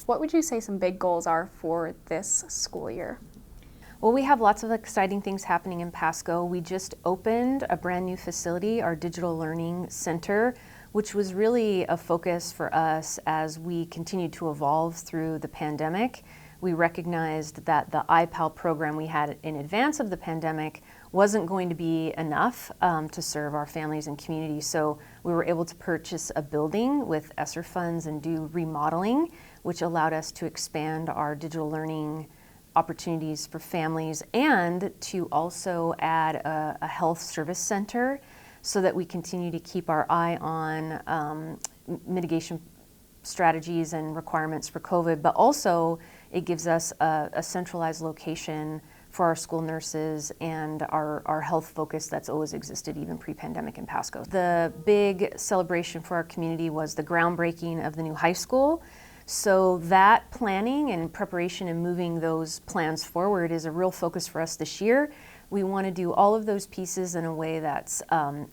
What would you say some big goals are for this school year? Well, we have lots of exciting things happening in Pasco. We just opened a brand new facility, our Digital Learning Center, which was really a focus for us as we continued to evolve through the pandemic. We recognized that the iPal program we had in advance of the pandemic wasn't going to be enough to serve our families and communities. So we were able to purchase a building with ESSER funds and do remodeling, which allowed us to expand our digital learning opportunities for families and to also add a health service center so that we continue to keep our eye on mitigation strategies and requirements for COVID, but also it gives us a centralized location for our school nurses and our health focus that's always existed even pre-pandemic in Pasco. The big celebration for our community was the groundbreaking of the new high school. So that planning and preparation and moving those plans forward is a real focus for us this year. We want to do all of those pieces in a way that's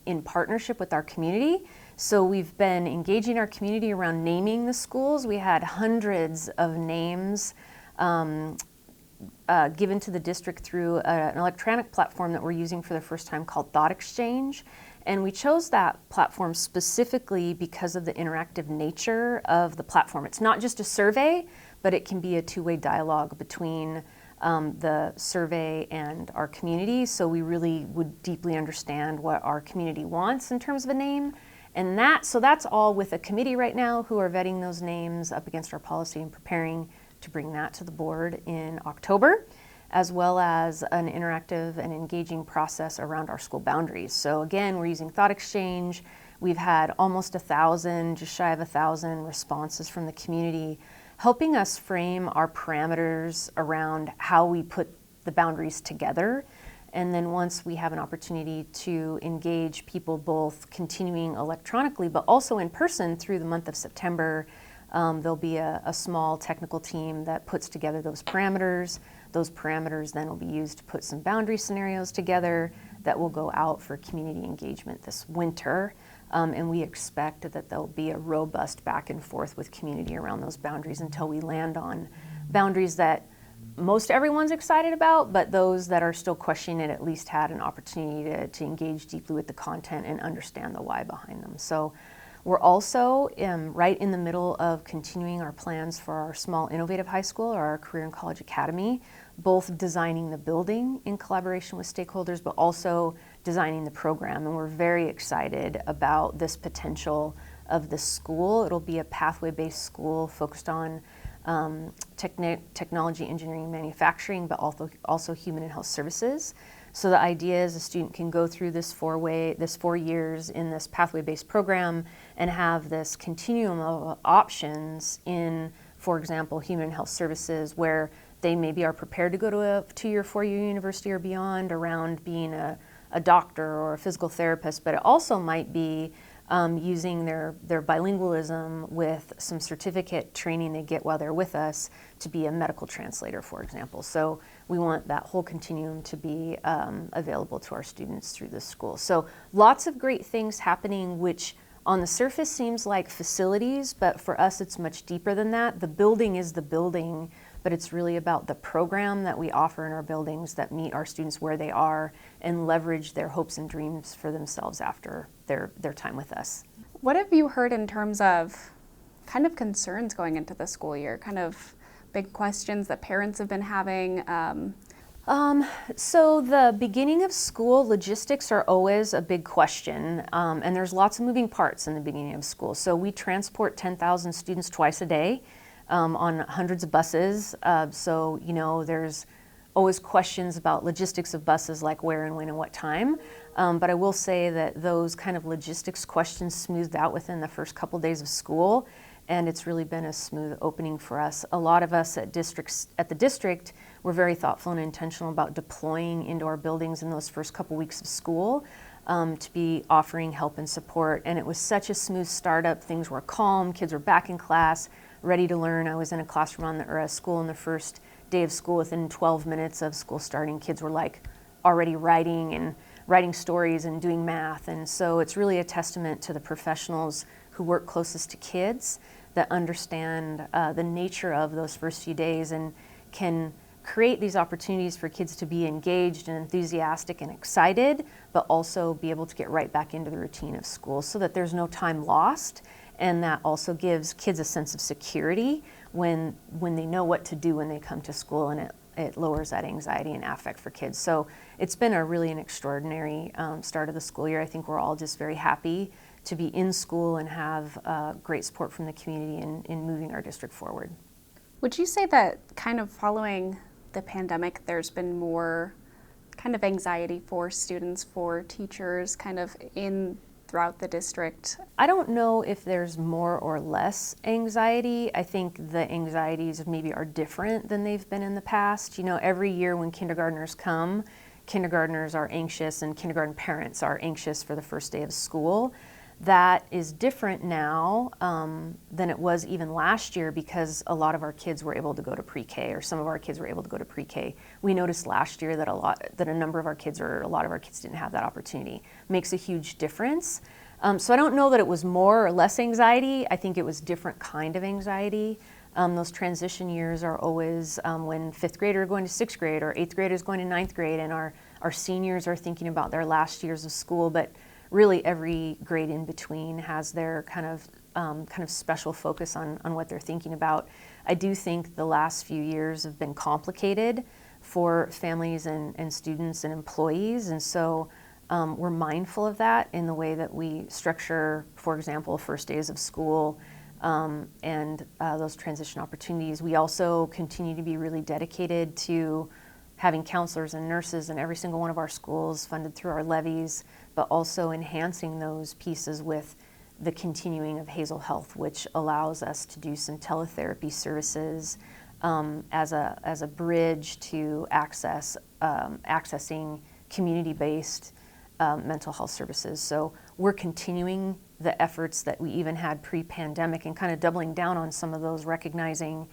in partnership with our community. So we've been engaging our community around naming the schools. We had hundreds of names given to the district through an electronic platform that we're using for the first time called Thought Exchange. And we chose that platform specifically because of the interactive nature of the platform. It's not just a survey, but it can be a two-way dialogue between the survey and our community. So we really would deeply understand what our community wants in terms of a name. And so that's all with a committee right now who are vetting those names up against our policy and preparing to bring that to the board in October, as well as an interactive and engaging process around our school boundaries. So again, we're using Thought Exchange. We've had almost 1,000, just shy of 1,000 responses from the community, helping us frame our parameters around how we put the boundaries together. And then once we have an opportunity to engage people both continuing electronically, but also in person through the month of September, there'll be a small technical team that puts together those parameters. Those parameters then will be used to put some boundary scenarios together that will go out for community engagement this winter. And we expect that there'll be a robust back and forth with community around those boundaries until we land on boundaries that most everyone's excited about, but those that are still questioning it at least had an opportunity to engage deeply with the content and understand the why behind them. So we're also right in the middle of continuing our plans for our small innovative high school or our career and college academy, both designing the building in collaboration with stakeholders, but also designing the program. And we're very excited about this potential of the school. It'll be a pathway-based school focused on technology, engineering, manufacturing, but also human and health services. So the idea is a student can go through this 4 years in this pathway-based program and have this continuum of options in, for example, human and health services, where they maybe are prepared to go to a 2-year, 4-year university or beyond around being a doctor or a physical therapist, but it also might be using their bilingualism with some certificate training they get while they're with us to be a medical translator, for example. So we want that whole continuum to be available to our students through this school. So lots of great things happening, which on the surface seems like facilities, but for us it's much deeper than that. The building is the building, but it's really about the program that we offer in our buildings that meet our students where they are and leverage their hopes and dreams for themselves after their time with us. What have you heard in terms of kind of concerns going into the school year, kind of big questions that parents have been having? So the beginning of school, logistics are always a big question, and there's lots of moving parts in the beginning of school. So we transport 10,000 students twice a day on hundreds of buses. So, there's always questions about logistics of buses, like where and when and what time. But I will say that those kind of logistics questions smoothed out within the first couple days of school, and it's really been a smooth opening for us. A lot of us at the district were very thoughtful and intentional about deploying into our buildings in those first couple weeks of school to be offering help and support. And it was such a smooth startup. Things were calm, kids were back in class, ready to learn. I was in a classroom or a school on the first day of school. Within 12 minutes of school starting, kids were already writing stories and doing math. And so it's really a testament to the professionals who work closest to kids that understand the nature of those first few days and can create these opportunities for kids to be engaged and enthusiastic and excited, but also be able to get right back into the routine of school so that there's no time lost. And that also gives kids a sense of security when they know what to do when they come to school, and it lowers that anxiety and affect for kids. So it's been an extraordinary start of the school year. I think we're all just very happy to be in school and have great support from the community in moving our district forward. Would you say that kind of following the pandemic, there's been more kind of anxiety for students, for teachers, kind of throughout the district? I don't know if there's more or less anxiety. I think the anxieties maybe are different than they've been in the past. You know, every year when kindergartners come, kindergartners are anxious and kindergarten parents are anxious for the first day of school. That is different now than it was even last year because a lot of our kids were able to go to pre-K, or some of our kids were able to go to pre-K. We noticed last year that a lot of our kids didn't have that opportunity. Makes a huge difference. So I don't know that it was more or less anxiety. I think it was different kind of anxiety. Those transition years are always when fifth graders are going to sixth grade, or eighth graders going to ninth grade, and our seniors are thinking about their last years of school. But really every grade in between has their kind of special focus on what they're thinking about. I do think the last few years have been complicated for families and students and employees, and so we're mindful of that in the way that we structure, for example, first days of school and those transition opportunities. We also continue to be really dedicated to having counselors and nurses in every single one of our schools funded through our levies, but also enhancing those pieces with the continuing of Hazel Health, which allows us to do some teletherapy services as a bridge to accessing community-based mental health services. So we're continuing the efforts that we even had pre-pandemic and kind of doubling down on some of those, recognizing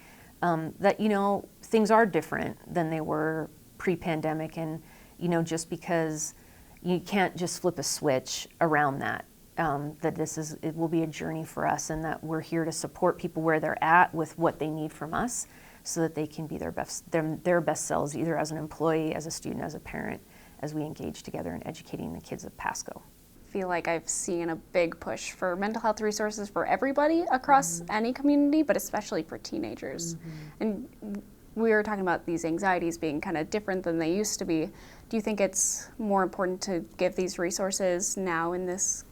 that, you know, things are different than they were pre-pandemic, and, you know, just because you can't just flip a switch around that, that it will be a journey for us, and that we're here to support people where they're at with what they need from us so that they can be their best selves, either as an employee, as a student, as a parent, as we engage together in educating the kids of Pasco. Feel like I've seen a big push for mental health resources for everybody across any community, but especially for teenagers. And we were talking about these anxieties being kind of different than they used to be. Do you think it's more important to give these resources now in this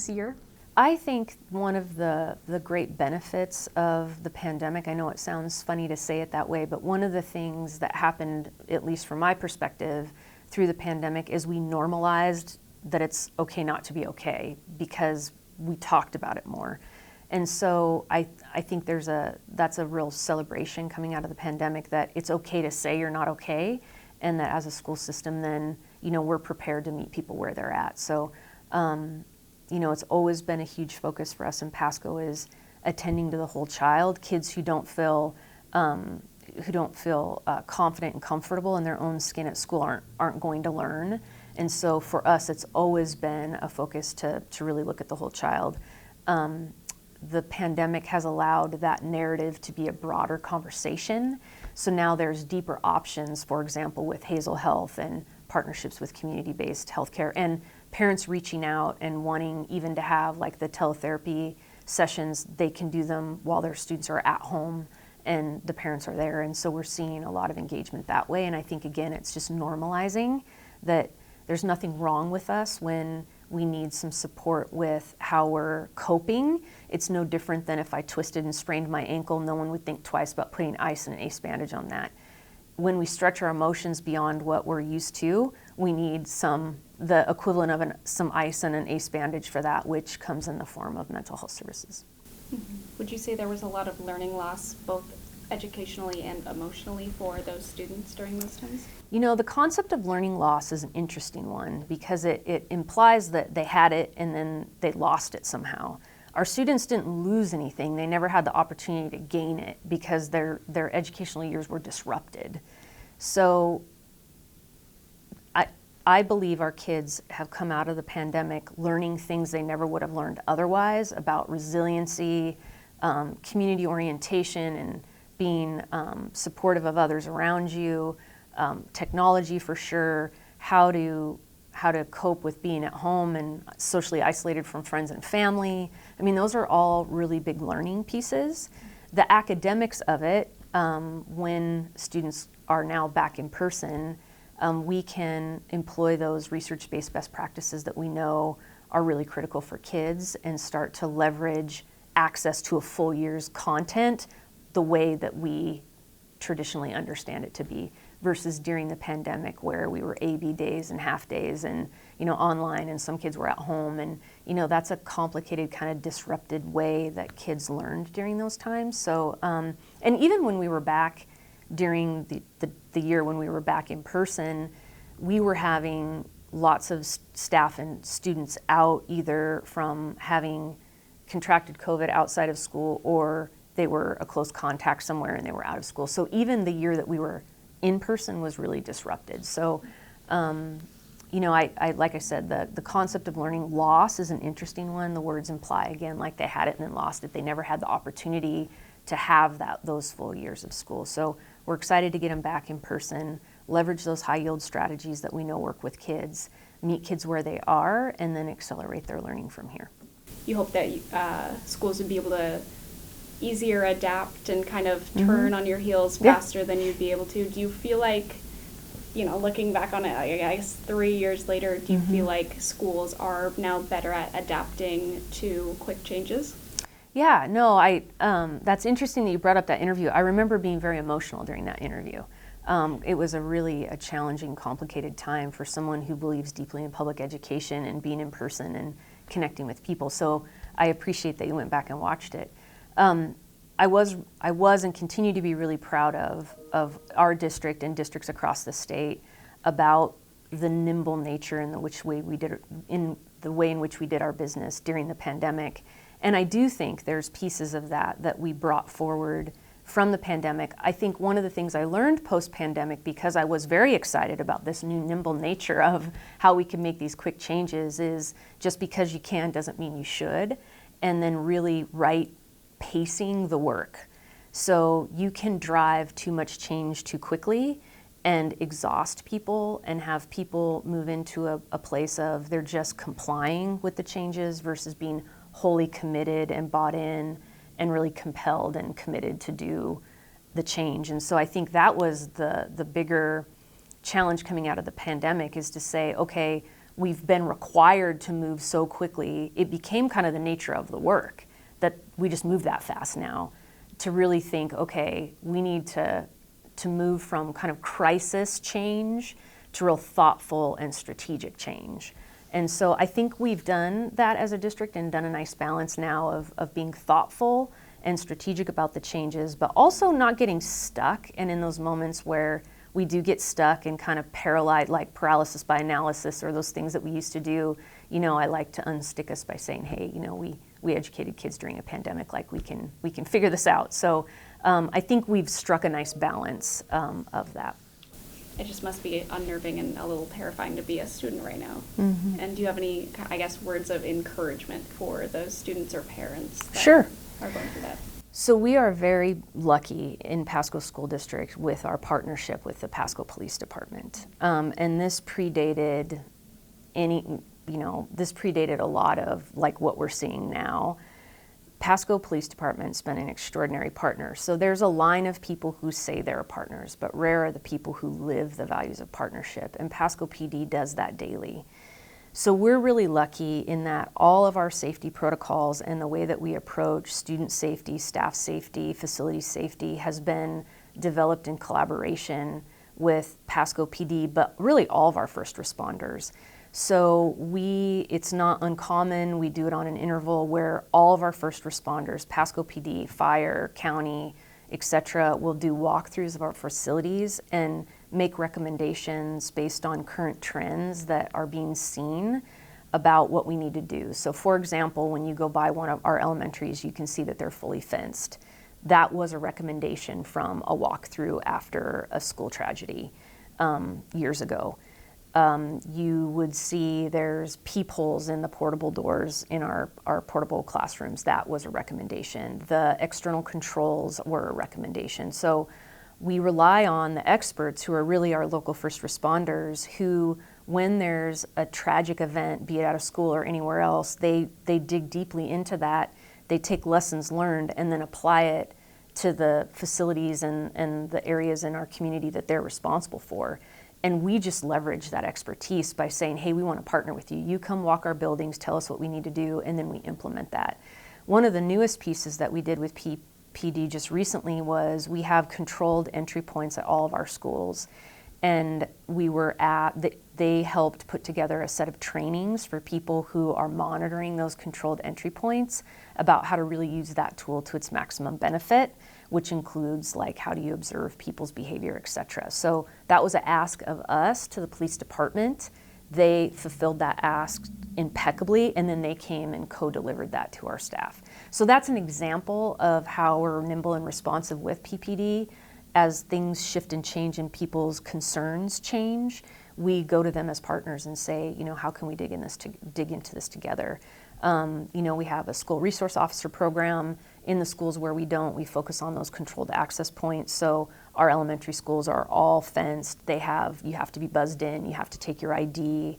year? I think one of the great benefits of the pandemic, I know it sounds funny to say it that way, but one of the things that happened, at least from my perspective, through the pandemic is we normalized that it's okay not to be okay because we talked about it more. And so I think that's a real celebration coming out of the pandemic, that it's okay to say you're not okay, and that as a school system then, you know, we're prepared to meet people where they're at. So, you know, it's always been a huge focus for us in Pasco is attending to the whole child. Kids who don't feel confident and comfortable in their own skin at school aren't going to learn. And so for us, it's always been a focus to really look at the whole child. The pandemic has allowed that narrative to be a broader conversation. So now there's deeper options, for example, with Hazel Health and partnerships with community-based healthcare, and parents reaching out and wanting even to have like the teletherapy sessions. They can do them while their students are at home and the parents are there. And so we're seeing a lot of engagement that way. And I think, again, it's just normalizing that there's nothing wrong with us when we need some support with how we're coping. It's no different than if I twisted and sprained my ankle, no one would think twice about putting ice and an ACE bandage on that. When we stretch our emotions beyond what we're used to, we need the equivalent of some ice and an ACE bandage for that, which comes in the form of mental health services. Would you say there was a lot of learning loss, both educationally and emotionally, for those students during those times? You know, the concept of learning loss is an interesting one because it implies that they had it and then they lost it somehow. Our students didn't lose anything. They never had the opportunity to gain it because their educational years were disrupted. So I believe our kids have come out of the pandemic learning things they never would have learned otherwise about resiliency, community orientation and being supportive of others around you, technology for sure, how to cope with being at home and socially isolated from friends and family. I mean, those are all really big learning pieces. The academics of it, when students are now back in person, we can employ those research-based best practices that we know are really critical for kids and start to leverage access to a full year's content the way that we traditionally understand it to be, versus during the pandemic where we were A/B days and half days and online, and some kids were at home, and that's a complicated kind of disrupted way that kids learned during those times. So and even when we were back during the year when we were back in person, we were having lots of staff and students out either from having contracted COVID outside of school, or they were a close contact somewhere and they were out of school. So even the year that we were in person was really disrupted. So, I like I said, the concept of learning loss is an interesting one. The words imply, again, like they had it and then lost it. They never had the opportunity to have those full years of school. So we're excited to get them back in person, leverage those high yield strategies that we know work with kids, meet kids where they are, and then accelerate their learning from here. You hope that schools would be able to easier adapt and kind of turn on your heels faster than you'd be able to. Do you feel like, looking back on it, I guess 3 years later, do you feel like schools are now better at adapting to quick changes? Yeah, no, that's interesting that you brought up that interview. I remember being very emotional during that interview. It was a challenging, complicated time for someone who believes deeply in public education and being in person and connecting with people. So I appreciate that you went back and watched it. I was and continue to be really proud of our district and districts across the state about the nimble nature in the way in which we did our business during the pandemic. And I do think there's pieces of that we brought forward from the pandemic. I think one of the things I learned post-pandemic, because I was very excited about this new nimble nature of how we can make these quick changes, is just because you can doesn't mean you should, and then really pacing the work. So you can drive too much change too quickly and exhaust people and have people move into a place of they're just complying with the changes versus being wholly committed and bought in and really compelled and committed to do the change. And so I think that was the bigger challenge coming out of the pandemic, is to say, okay, we've been required to move so quickly. It became kind of the nature of the work that we just move that fast now, to really think, okay, we need to move from kind of crisis change to real thoughtful and strategic change. And so I think we've done that as a district and done a nice balance now of being thoughtful and strategic about the changes, but also not getting stuck. And in those moments where we do get stuck and kind of paralyzed, like paralysis by analysis or those things that we used to do, I like to unstick us by saying, hey, we educated kids during a pandemic, like we can figure this out. So I think we've struck a nice balance of that. It just must be unnerving and a little terrifying to be a student right now. Mm-hmm. And do you have any, words of encouragement for those students or parents that Sure. are going through that? So we are very lucky in Pasco School District with our partnership with the Pasco Police Department. And this predated a lot of like what we're seeing now. Pasco Police Department's been an extraordinary partner. So there's a line of people who say they're partners, but rare are the people who live the values of partnership, and Pasco PD does that daily. So we're really lucky in that all of our safety protocols and the way that we approach student safety, staff safety, facility safety has been developed in collaboration with Pasco PD, but really all of our first responders. So it's not uncommon, we do it on an interval where all of our first responders, Pasco PD, fire, county, etc., will do walkthroughs of our facilities and make recommendations based on current trends that are being seen about what we need to do. So for example, when you go by one of our elementaries, you can see that they're fully fenced. That was a recommendation from a walkthrough after a school tragedy years ago. You would see there's peepholes in the portable doors in our portable classrooms. That was a recommendation. The external controls were a recommendation. So we rely on the experts who are really our local first responders who, when there's a tragic event, be it at a school or anywhere else, they dig deeply into that. They take lessons learned and then apply it to the facilities and the areas in our community that they're responsible for. And we just leverage that expertise by saying, hey, we want to partner with you. You come walk our buildings, tell us what we need to do, and then we implement that. One of the newest pieces that we did with PD just recently was we have controlled entry points at all of our schools. And they helped put together a set of trainings for people who are monitoring those controlled entry points about how to really use that tool to its maximum benefit, which includes like how do you observe people's behavior, et cetera. So that was an ask of us to the police department. They fulfilled that ask impeccably, and then they came and co-delivered that to our staff. So that's an example of how we're nimble and responsive with PPD. As things shift and change and people's concerns change, we go to them as partners and say, how can we dig into this together? We have a school resource officer program. In the schools where we don't, we focus on those controlled access points. So our elementary schools are all fenced. You have to be buzzed in, you have to take your ID.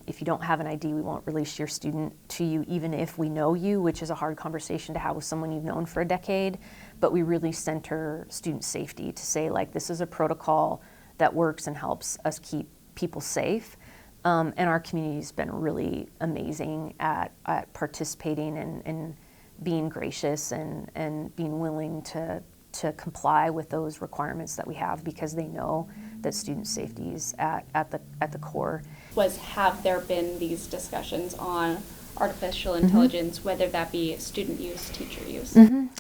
If you don't have an ID, we won't release your student to you, even if we know you, which is a hard conversation to have with someone you've known for a decade. But we really center student safety to say, like, this is a protocol that works and helps us keep people safe. And our community's been really amazing at participating and being gracious and being willing to comply with those requirements that we have, because they know that student safety is at the core. Have there been these discussions on artificial intelligence, whether that be student use, teacher use?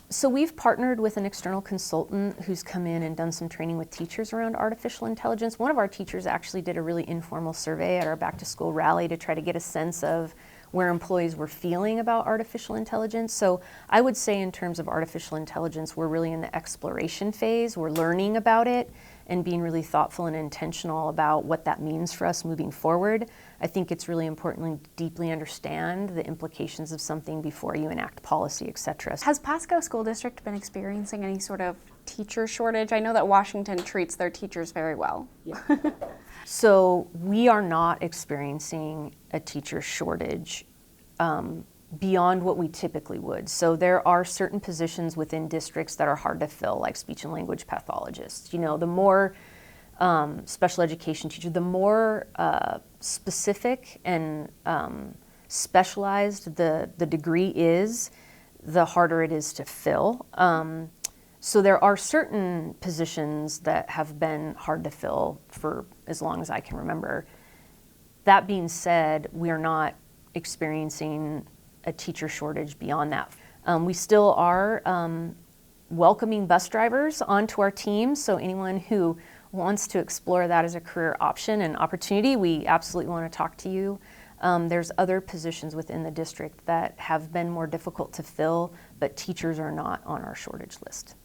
So we've partnered with an external consultant who's come in and done some training with teachers around artificial intelligence. One of our teachers actually did a really informal survey at our back to school rally to try to get a sense of where employees were feeling about artificial intelligence. So I would say in terms of artificial intelligence, we're really in the exploration phase. We're learning about it and being really thoughtful and intentional about what that means for us moving forward. I think it's really important to deeply understand the implications of something before you enact policy, et cetera. Has Pasco School District been experiencing any sort of teacher shortage? I know that Washington treats their teachers very well. Yeah. So we are not experiencing a teacher shortage beyond what we typically would. So there are certain positions within districts that are hard to fill, like speech and language pathologists. The more special education teacher, the more specific and specialized the degree is, the harder it is to fill. So there are certain positions that have been hard to fill for as long as I can remember. That being said, we are not experiencing a teacher shortage beyond that. We still are welcoming bus drivers onto our team, so anyone who wants to explore that as a career option and opportunity, we absolutely want to talk to you. There's other positions within the district that have been more difficult to fill, but teachers are not on our shortage list.